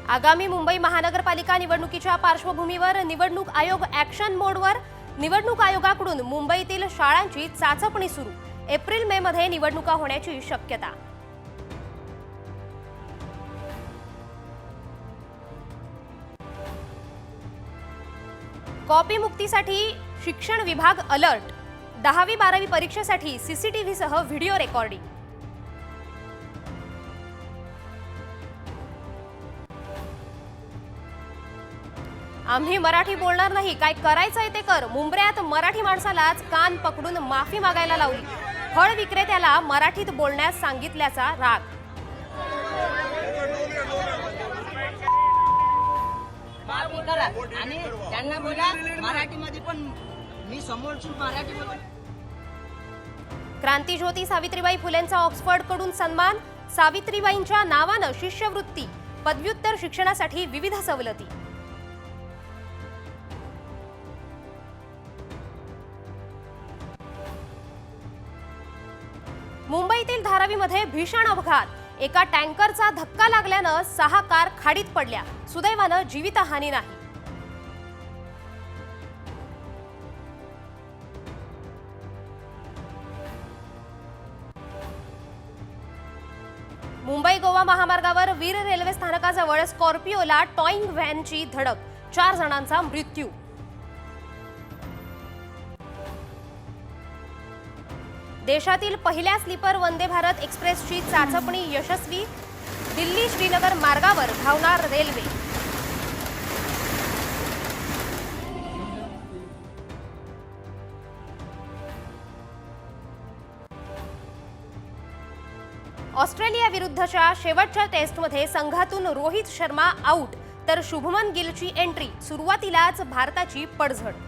आगामी मुंबई महानगरपालिका निवडणुकीच्या पार्श्वभूमीवर निवडणूक आयोग ॲक्शन मोडवर। निवडणूक आयोगाकडून मुंबईतील शाळांची चाचपणी सुरू। एप्रिल मे मध्ये निवडणुका होण्याची शक्यता। कॉपी मुक्तीसाठी शिक्षण विभाग अलर्ट। 10वी-12वी परीक्षेसाठी सीसीटीव्हीसह व्हिडिओ रेकॉर्डिंग। आम्ही मराठी बोलणार नाही, काय करायचंय ते कर। मुंबऱ्यात मराठी माणसालाच कान पकडून माफी मागायला लावली। फळ विक्रेत्याला मराठीत बोलण्यास सांगितल्याचा राग। आणि त्यांना बोला मराठीमध्ये, पण मी समोरची मराठी बोलतो। क्रांतीज्योती सावित्रीबाई फुलेंचा ऑक्सफर्डकडून सन्मान। सावित्रीबाईंच्या नावानं शिष्यवृत्ती, पदव्युत्तर शिक्षणासाठी विविध सवलती। मुंबईतील धारावीमध्ये भीषण अपघात। एका टँकरचा धक्का लागल्यानं 6 कार खाडीत पडल्या। सुदैवानं जीवितहानी नाही। मुंबई गोवा महामार्गावर वीर रेल्वे स्थानकाजवळ स्कॉर्पिओला टॉईंग व्हॅनची धडक, 4 जणांचा मृत्यू। देशातील पहिल्या स्लीपर वंदे भारत एक्सप्रेसची चाचपणी यशस्वी। दिल्ली श्रीनगर मार्गावर धावणार रेल्वे। ऑस्ट्रेलिया विरुद्धच्या शेवटच्या टेस्टमध्ये संघातून रोहित शर्मा आऊट, तर शुभमन गिलची एंट्री। सुरुवातीलाच भारताची पडझड।